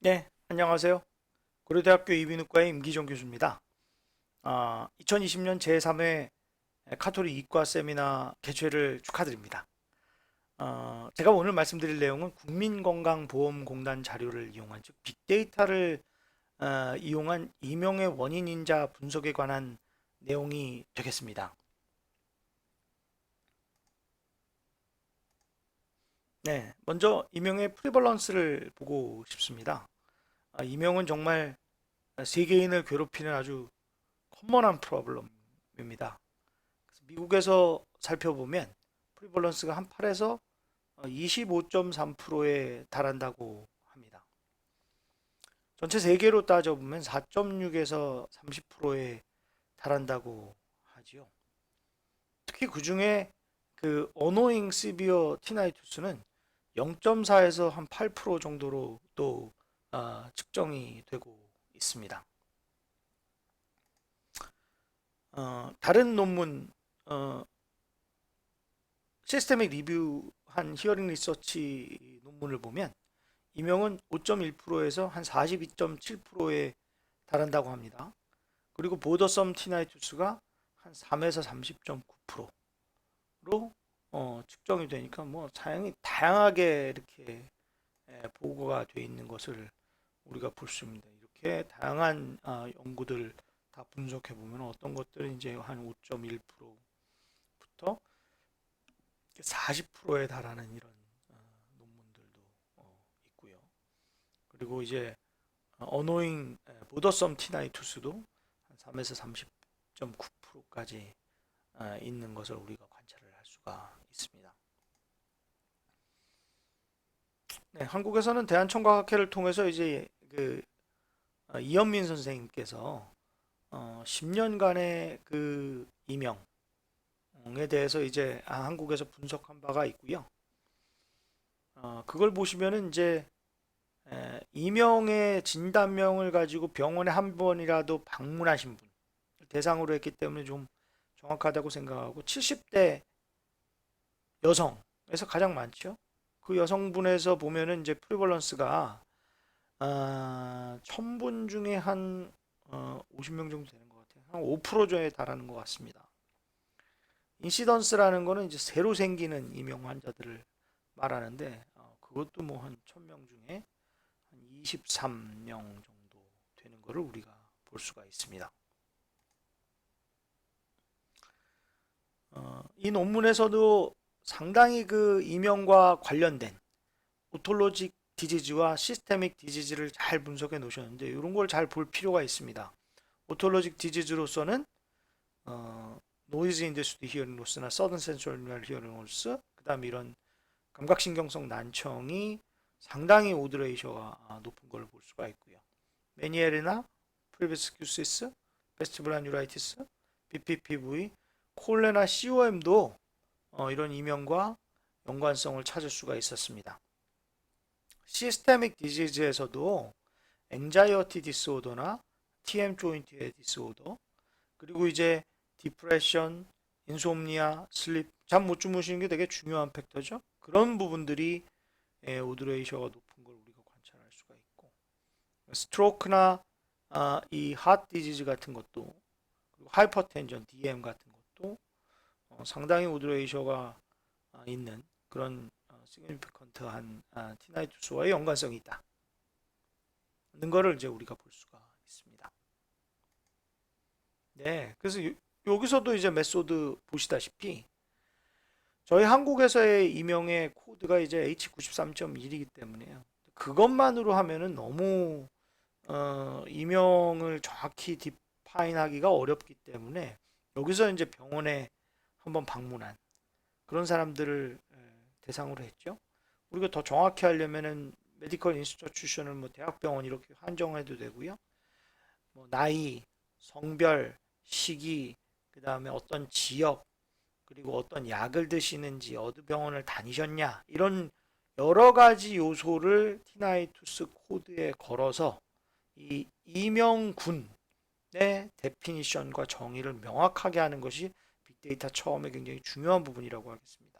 네, 안녕하세요. 고려대학교 이비인후과의 임기정 교수입니다. 2020년 제3회 카톨릭 이과 세미나 개최를 축하드립니다. 제가 오늘 말씀드릴 내용은 국민건강보험공단 자료를 이용한, 즉 빅데이터를 이용한 이명의 원인 인자 분석에 관한 내용이 되겠습니다. 네, 먼저 이명의 프리벌런스를 보고 싶습니다. 이명은 정말 세계인을 괴롭히는 아주 커먼한 프로블럼입니다. 미국에서 살펴보면 프리벌런스가 한 8에서 25.3%에 달한다고 합니다. 전체 세계로 따져보면 4.6에서 30%에 달한다고 하지요. 특히 그 중에 그 어노잉 시비어 티나이투스는 0.4에서 한 8% 정도로 또 측정이 되고 있습니다. 다른 논문 시스템의 리뷰한 히어링 리서치 논문을 보면 임용은 5.1%에서 한 42.7%에 달한다고 합니다. 그리고 보더섬 티나이투스가 한 3에서 30.9%로 측정이 되니까 뭐 다양하게 이렇게 보고가 되어 있는 것을 우리가 볼 수 있습니다. 이렇게 다양한 연구들 다 분석해 보면 어떤 것들은 이제 한 5.1%부터 40%에 달하는 이런 논문들도 있고요. 그리고 이제 어노잉 보더섬 티나이투스도 한 3에서 30.9%까지 있는 것을 우리가 관찰을 할 수가 있습니다. 네, 한국에서는 대한청각학회를 통해서 이제 그 이현민 선생님께서 10년간의 그 이명에 대해서 이제 한국에서 분석한 바가 있고요. 그걸 보시면은 이제 이명의 진단명을 가지고 병원에 한 번이라도 방문하신 분 대상으로 했기 때문에 좀 정확하다고 생각하고 70대 여성에서 가장 많죠. 그 여성분에서 보면은 이제 프리벌런스가 1000분 중에 한 50명 정도 되는 것 같아요. 한 5%에 달하는 것 같습니다. 인시던스라는 거는 이제 새로 생기는 이명 환자들을 말하는데 그것도 뭐 한 1000명 중에 한 23명 정도 되는 것을 우리가 볼 수가 있습니다. 이 논문에서도 상당히 그 이명과 관련된 오톨로직 디지즈와 시스테믹 디지즈를 잘 분석해 놓으셨는데 이런 걸 잘 볼 필요가 있습니다. 오톨로직 디지즈로서는 노이즈 인듀스드 히어링 로스나 서든 센소리얼 히어링 로스 그다음에 이런 감각신경성 난청이 상당히 오드 레이셔가 높은 걸 볼 수가 있고요. 메니에르나, 프리비스큐시스, 베스티불란 유라이티스, BPPV, 콜레나 COM도 이런 이명과 연관성을 찾을 수가 있었습니다. 시스테믹 디지즈에서도 앵자이어티 디스오더나 TM 조인트 디스오더 그리고 이제 디프레션, 인솜니아, 슬립 잠 못 주무시는 게 되게 중요한 팩터죠. 그런 부분들이 오드레이셔가 높은 걸 우리가 관찰할 수가 있고 스트로크나 이 하트 디지즈 같은 것도 그리고 하이퍼텐전 DM 같은 것도 상당히 오드레이셔가 있는 그런 시그니피컨트한 티나이투스와의 연관성이 있다. 는 거를 이제 우리가 볼 수가 있습니다. 네, 그래서 여기서도 이제 메소드 보시다시피 저희 한국에서의 이명의 코드가 이제 H93.1이기 때문에요. 그것만으로 하면은 너무 이명을 정확히 디파인하기가 어렵기 때문에 여기서 이제 병원에 한번 방문한 그런 사람들을 대상으로 했죠. 우리가 더 정확히 하려면은 메디컬 인스티튜션을 뭐 대학병원 이렇게 한정해도 되고요. 뭐 나이, 성별, 시기, 그다음에 어떤 지역, 그리고 어떤 약을 드시는지, 어느 병원을 다니셨냐, 이런 여러 가지 요소를 티나이투스 코드에 걸어서 이 이명군의 데피니션과 정의를 명확하게 하는 것이 빅데이터 처음에 굉장히 중요한 부분이라고 하겠습니다.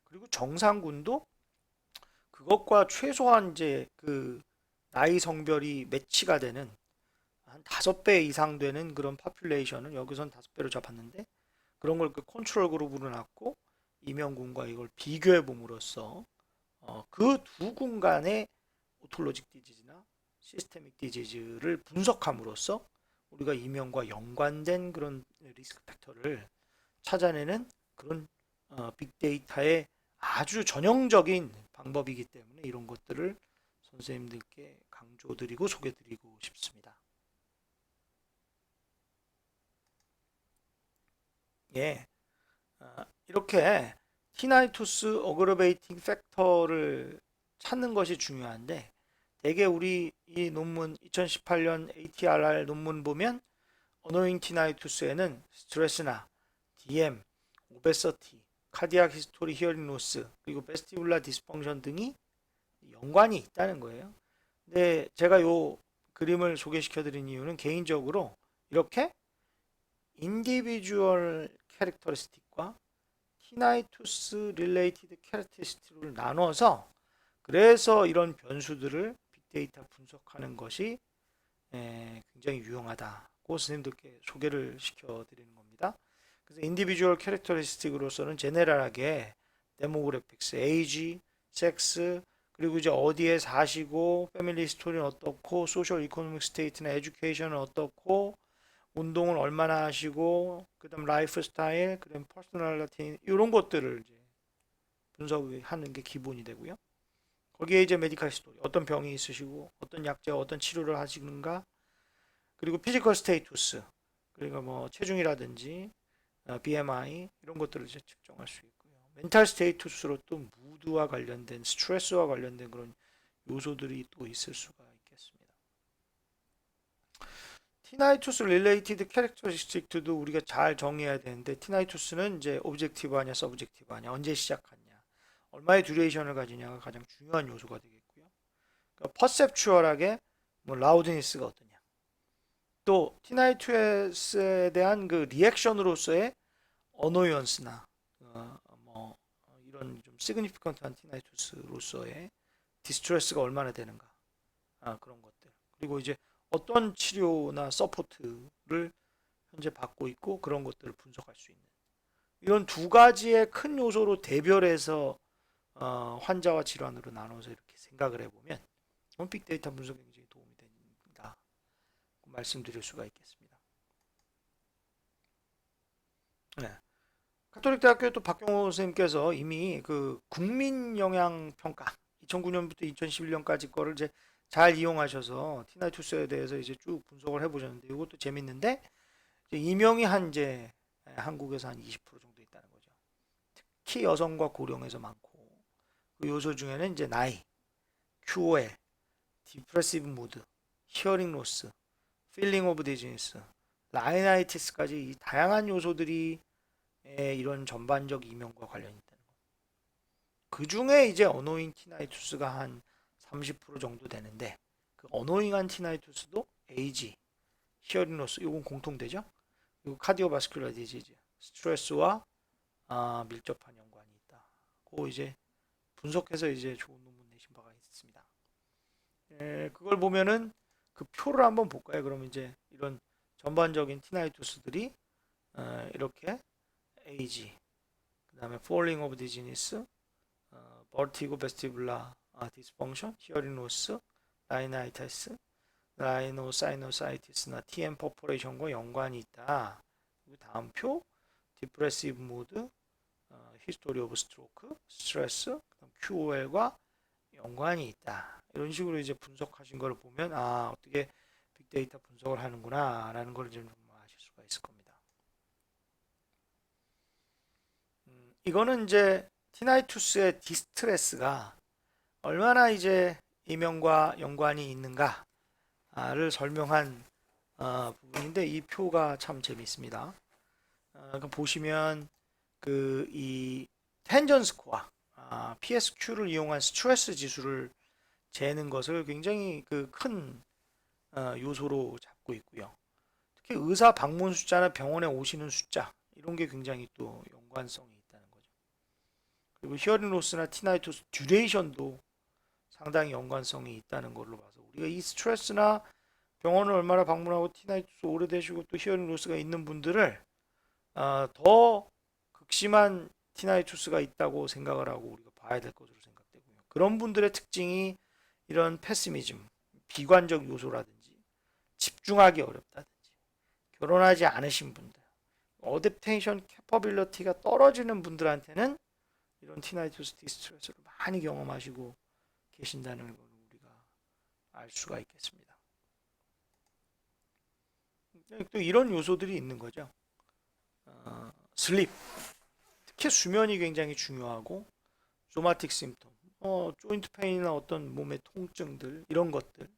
그리고 정상군도 그것과 최소한 이제 그 나이 성별이 매치가 되는 한 5배 이상 되는 그런 파퓰레이션을 여기선 5배로 잡았는데 그런 걸 그 컨트롤 그룹으로 놨고 이명군과 이걸 비교해 봄으로써 그 두 군간의 오톨로직 디지즈나 시스테믹 디지즈를 분석함으로써 우리가 이명과 연관된 그런 리스크 팩터를 찾아내는 그런 빅데이터의 아주 전형적인 방법이기 때문에 이런 것들을 선생님들께 강조드리고 소개드리고 싶습니다. 예, 이렇게 티나이투스 어그러베이팅 팩터를 찾는 것이 중요한데 대개 우리 이 논문 2018년 ATRR 논문 보면 어노잉 티나이투스에는 스트레스나 DM, 오베서티, 카디악 히스토리 히어링 로스 그리고 베스티뷸라 디스펑션 등이 연관이 있다는 거예요. 근데 제가 요 그림을 소개시켜 드린 이유는 개인적으로 이렇게 인디비주얼 캐릭터리스틱과 티나이투스 릴레이티드 캐릭터리스틱을 나눠서 그래서 이런 변수들을 빅데이터 분석하는 것이 굉장히 유용하다고 선생님들께 소개를 시켜드리는 겁니다. 그래서 인디비주얼 캐릭터리스틱으로서는 제네럴하게 데모그래픽스, 에이지, 섹스, 그리고 이제 어디에 사시고, 패밀리 스토리는 어떻고, 소셜 이코노믹 스테이트나 에듀케이션은 어떻고, 운동을 얼마나 하시고, 그다음 라이프 스타일, 그다음 퍼스널리티 이런 것들을 이제 분석하는 게 기본이 되고요. 거기에 이제 메디컬 스토리, 어떤 병이 있으시고, 어떤 약제, 어떤 치료를 하시는가, 그리고 피지컬 스테이투스, 그리고 뭐 체중이라든지 BMI 이런 것들을 이제 측정할 수 있고요. 멘탈 스테이투스로 또 무드와 관련된 스트레스와 관련된 그런 요소들이 또 있을 수가 있겠습니다. 티나이투스 릴레이티드 캐릭터리스틱도 우리가 잘 정의해야 되는데 티나이투스는 이제 오브젝티브 하냐 서브젝티브 하냐 언제 시작하냐 얼마의 듀레이션을 가지냐가 가장 중요한 요소가 되겠고요. 그러니까 퍼셉추얼하게 뭐 라우드니스가 어떠냐 또 티나이투스에 대한 그 리액션으로서의 어노이언스나 뭐 이런 좀 시그니피컨트한 티나이투스로서의 디스트레스가 얼마나 되는가 그런 것들 그리고 이제 어떤 치료나 서포트를 현재 받고 있고 그런 것들을 분석할 수 있는 이런 두 가지의 큰 요소로 대별해서 환자와 질환으로 나눠서 이렇게 생각을 해보면 빅데이터 분석에 굉장히 도움이 된다 말씀드릴 수가 있겠습니다. 네. 가톨릭 대학교 또 박경호 선생님께서 이미 그 국민 영향 평가 2009년부터 2011년까지 거를 이제 잘 이용하셔서 티나이투스에 대해서 이제 쭉 분석을 해보셨는데 이것도 재밌는데 이제 이명이 한 이제 한국에서 한 20% 정도 있다는 거죠. 특히 여성과 고령에서 많고 그 요소 중에는 이제 나이, QOL, 디프레시브 무드, 히어링 로스, 필링 오브 디즈니스, 라이나이티스까지 이 다양한 요소들이 이런 전반적 이명과 관련이 있다는 거. 그 중에 이제 어노잉 티나이투스가 한 30% 정도 되는데 그 어노잉한 티나이투스도 에이지, 히어링 로스 이건 공통되죠. 그리고 카디오바스큘러 디지즈, 스트레스와 밀접한 연관이 있다. 그 이제 분석해서 이제 좋은 논문 내신 바가 있습니다. 그걸 보면은 그 표를 한번 볼까요? 그럼 이제 이런 전반적인 티나이투스들이 이렇게 에이지, 그다음에 falling of dizziness, vertigo vestibular dysfunction, hearing loss, rhinitis, rhinosinusitis나 TM perforation과 연관이 있다. 다음 표, depressive mood, history of stroke, stress, QOL과 연관이 있다. 이런 식으로 이제 분석하신 걸 보면 어떻게 빅데이터 분석을 하는구나라는 걸 좀 아실 수가 있을 겁니다. 이거는 이제 티나이투스의 디스트레스가 얼마나 이제 이명과 연관이 있는가를 설명한 부분인데 이 표가 참 재미있습니다. 보시면 그 이 텐전 스코어, PSQ를 이용한 스트레스 지수를 재는 것을 굉장히 그 큰 요소로 잡고 있고요. 특히 의사 방문 숫자나 병원에 오시는 숫자 이런 게 굉장히 또 연관성이 있다는 거죠. 그리고 히어링 로스나 티나이투스 듀레이션도 상당히 연관성이 있다는 걸로 봐서 우리가 이 스트레스나 병원을 얼마나 방문하고 티나이투스 오래되시고 또 히어링 로스가 있는 분들을 더 극심한 티나이투스가 있다고 생각을 하고 우리가 봐야 될 것으로 생각되고요. 그런 분들의 특징이 이런 패시미즘, 비관적 요소라든지 집중하기 어렵다든지 결혼하지 않으신 분들, 어댑테이션 캐퍼빌리티가 떨어지는 분들한테는 이런 티나이투스 디스트레스를 많이 경험하시고 계신다는 걸 우리가 알 수가 있겠습니다. 또 이런 요소들이 있는 거죠. 슬립, 특히 수면이 굉장히 중요하고 소마틱 심톰, 조인트 페인이나 어떤 몸의 통증들 이런 것들,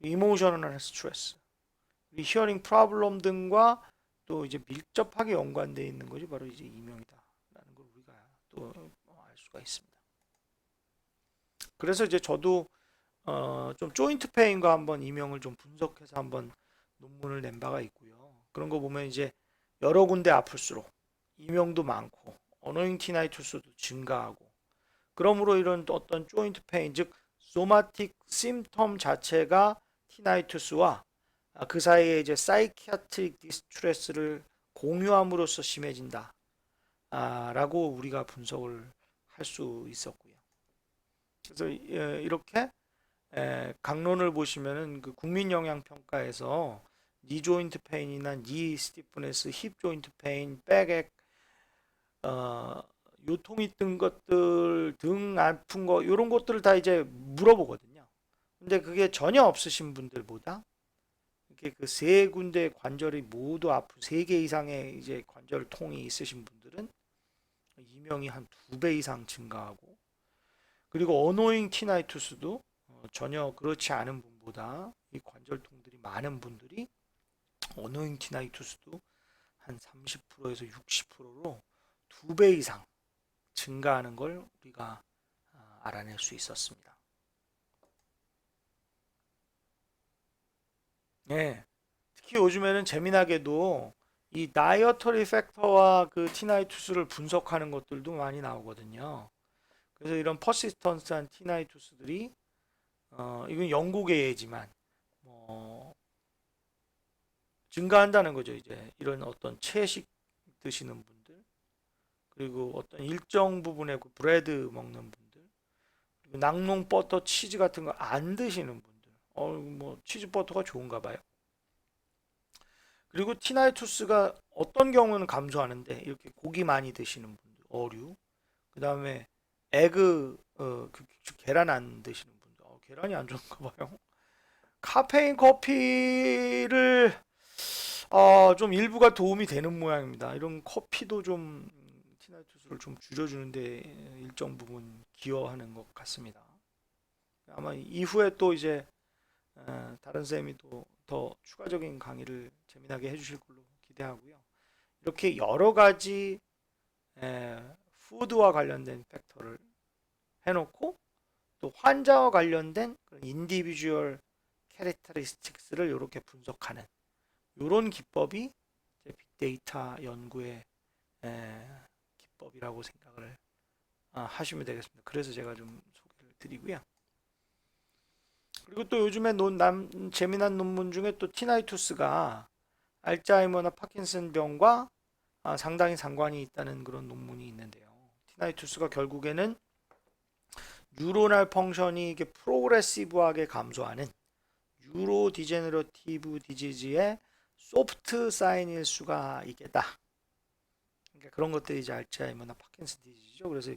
이모셔널한 스트레스, 히어링 프로블럼 등과 또 이제 밀접하게 연관되어 있는 것이 바로 이제 이명이다라는 걸 우리가 또 알 수가 있습니다. 그래서 이제 저도 좀 조인트 페인과 한번 이명을 좀 분석해서 한번 논문을 낸 바가 있고요. 그런 거 보면 이제 여러 군데 아플수록 이명도 많고 어노잉 티나이투스도 증가하고 그러므로 이런 어떤 조인트 페인 즉 소마틱 심텀 자체가 티나이투스와 그 사이에 이제 사이키아트릭 디스트레스를 공유함으로써 심해진다 라고 우리가 분석을 할 수 있었고요. 그래서 이렇게 강론을 보시면은 그 국민영양평가에서 니 조인트 페인이나 니 스티프네스, 힙 조인트 페인, 백액, 요통 있던 것들, 등 아픈 거 이런 것들을 다 이제 물어보거든요. 근데 그게 전혀 없으신 분들보다 이렇게 그 세 군데 관절이 모두 아프 세 개 이상의 이제 관절통이 있으신 분들은 이명이 한 2배 이상 증가하고 그리고 어노잉 티나이투스도 전혀 그렇지 않은 분보다 이 관절통들이 많은 분들이 어노잉 티나이투스도 한 30%에서 60%로 2배 이상 증가하는 걸 우리가 알아낼 수 있었습니다. 네, 특히 요즘에는 재미나게도 이 다이어터리 팩터와 그 티나이투스를 분석하는 것들도 많이 나오거든요. 그래서 이런 퍼시스턴스한 티나이투스들이 이건 영국의 예지만 뭐 증가한다는 거죠. 이제 이런 어떤 채식 드시는 분들 그리고 어떤 일정 부분의 그 브레드 먹는 분들 그리고 낙농 버터 치즈 같은 거 안 드시는 분들 뭐 치즈 버터가 좋은가 봐요. 그리고 티나이투스가 어떤 경우는 감소하는데 이렇게 고기 많이 드시는 분들 어류 그 다음에 에그 계란 안 드시는 분들 계란이 안 좋은가 봐요. 카페인 커피를 좀 일부가 도움이 되는 모양입니다. 이런 커피도 좀 티나이투스를 좀 줄여주는데 일정 부분 기여하는 것 같습니다. 아마 이후에 또 이제 다른 쌤이 또 더 추가적인 강의를 재미나게 해주실 걸로 기대하고요. 이렇게 여러 가지 푸드와 관련된 팩터를 해놓고 또 환자와 관련된 그런 인디비주얼 캐릭터리스틱스를 이렇게 분석하는 이런 기법이 빅데이터 연구의 기법이라고 생각을 하시면 되겠습니다. 그래서 제가 좀 소개를 드리고요. 그리고 또 요즘에 재미난 논문 중에 또 티나이투스가 알츠하이머나 파킨슨 병과 상당히 상관이 있다는 그런 논문이 있는데요. 티나이투스가 결국에는 뉴로날 펑션이 이게 프로그레시브하게 감소하는 유로 디제너러티브 디지즈의 소프트 사인일 수가 있겠다. 그러니까 그런 것들이 이제 알츠하이머나 파킨슨 디지즈죠. 그래서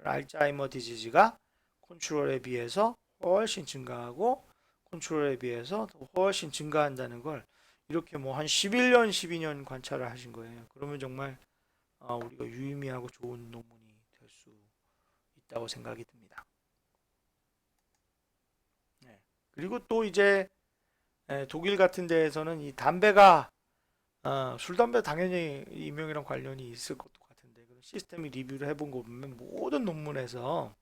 알츠하이머 디지즈가 컨트롤에 비해서 훨씬 증가하고 컨트롤에 비해서 훨씬 증가한다는 걸 이렇게 뭐 한 11년, 12년 관찰을 하신 거예요. 그러면 정말 우리가 유의미하고 좋은 논문이 될 수 있다고 생각이 듭니다. 네. 그리고 또 이제 독일 같은 데에서는 이 담배가 술, 담배 당연히 이명이랑 관련이 있을 것도 같은데 그런 시스템이 리뷰를 해본 거 보면 모든 논문에서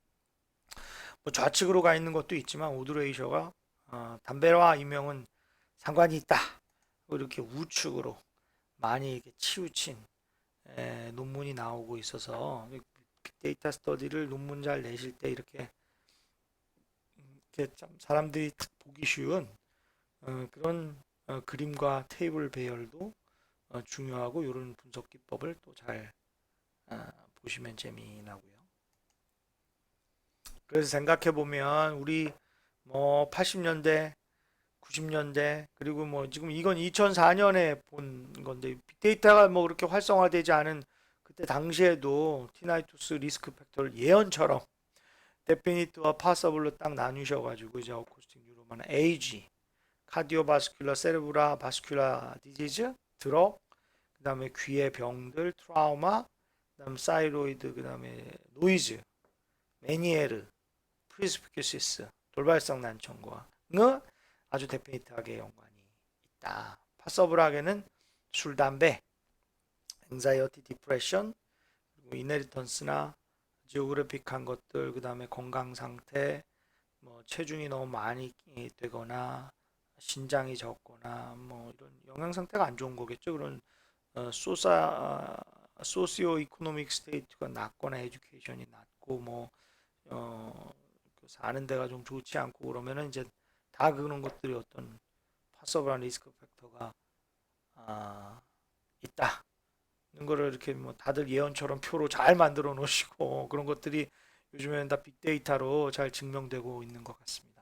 뭐 좌측으로 가 있는 것도 있지만 오드레이셔가 담배와 이명은 상관이 있다. 이렇게 우측으로 많이 이렇게 치우친 논문이 나오고 있어서 빅데이터 스터디를 논문 잘 내실 때 이렇게 이렇게 참 사람들이 딱 보기 쉬운 그런 그림과 테이블 배열도 중요하고 이런 분석 기법을 또 잘 보시면 재미나고요. 그래서 생각해 보면 우리 뭐 80년대, 90년대 그리고 뭐 지금 이건 2004년에 본 건데 빅데이터가 뭐 그렇게 활성화되지 않은 그때 당시에도 티나이투스 리스크 팩터를 예언처럼 데피니트와 파서블로 딱 나누셔가지고 이제 어쿠스틱 뉴로만 에이지, 카디오바스큘러, 세레브라 바스큘라 디지즈, 드럭, 그다음에 귀의 병들, 트라우마, 그다음 사이로이드, 그다음에 노이즈, 메니에르, 프리스피큐시스, 돌발성 난청과 아주 데피니트하게 연관이 있다. 파서블하게는 술, 담배, 앵자이어티, 디프레션, 그리고 이네리턴스나 지오그래픽한 것들, 그 다음에 건강 상태, 뭐 체중이 너무 많이 되거나 신장이 적거나 뭐 이런 영양 상태가 안 좋은 거겠죠. 그런 소시오 이코노믹 스테이트가 낮거나 에듀케이션이 낮고 뭐 사는 데가 좀 좋지 않고 그러면은 이제 다 그런 것들이 어떤 파서블한 리스크 팩터가 있다. 이런 거를 이렇게 뭐 다들 예언처럼 표로 잘 만들어 놓으시고 그런 것들이 요즘에는 다 빅데이터로 잘 증명되고 있는 것 같습니다.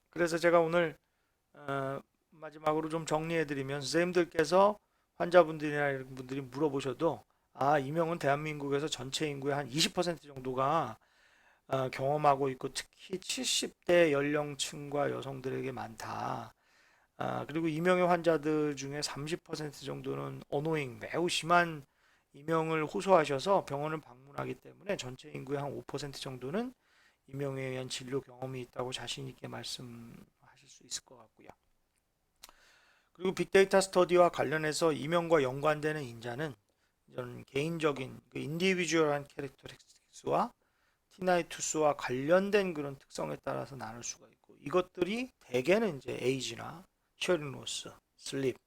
그래서 제가 오늘 마지막으로 좀 정리해드리면 선생님들께서 환자분들이나 이런 분들이 물어보셔도 이명은 대한민국에서 전체 인구의 한 20% 정도가 경험하고 있고 특히 70대 연령층과 여성들에게 많다. 그리고 이명의 환자들 중에 30% 정도는 어노잉 매우 심한 이명을 호소하셔서 병원을 방문하기 때문에 전체 인구의 한 5% 정도는 이명에 의한 진료 경험이 있다고 자신 있게 말씀하실 수 있을 것 같고요. 그리고 빅데이터 스터디와 관련해서 이명과 연관되는 인자는 이런 개인적인 그 인디비주얼한 캐릭터리스틱스와 티나이투스와 관련된 그런 특성에 따라서 나눌 수가 있고 이것들이 대개는 이제 에이지나 히어링 로스, 슬립,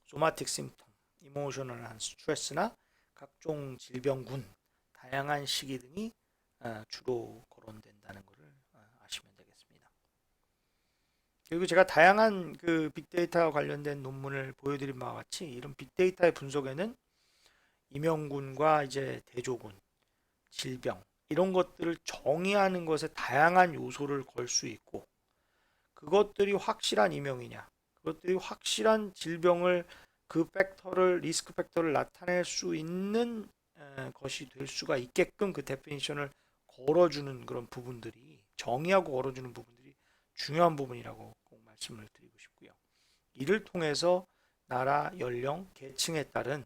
소마틱 심통, 이모셔널한 스트레스나 각종 질병군, 다양한 시기 등이 주로 거론된다는 것을 아시면 되겠습니다. 그리고 제가 다양한 그 빅데이터와 관련된 논문을 보여드린 바와 같이 이런 빅데이터의 분석에는 이명군과 이제 대조군, 질병 이런 것들을 정의하는 것에 다양한 요소를 걸 수 있고 그것들이 확실한 이명이냐 그것들이 확실한 질병을 그 팩터를 리스크 팩터를 나타낼 수 있는 것이 될 수가 있게끔 그 데피니션을 걸어주는 그런 부분들이 정의하고 걸어주는 부분들이 중요한 부분이라고 꼭 말씀을 드리고 싶고요. 이를 통해서 나라, 연령, 계층에 따른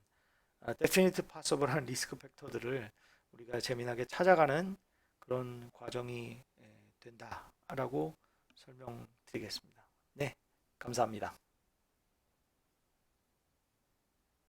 데피니트 파서블한 리스크 팩터들을 우리가 재미나게 찾아가는 그런 과정이 된다라고 설명드리겠습니다. 네, 감사합니다.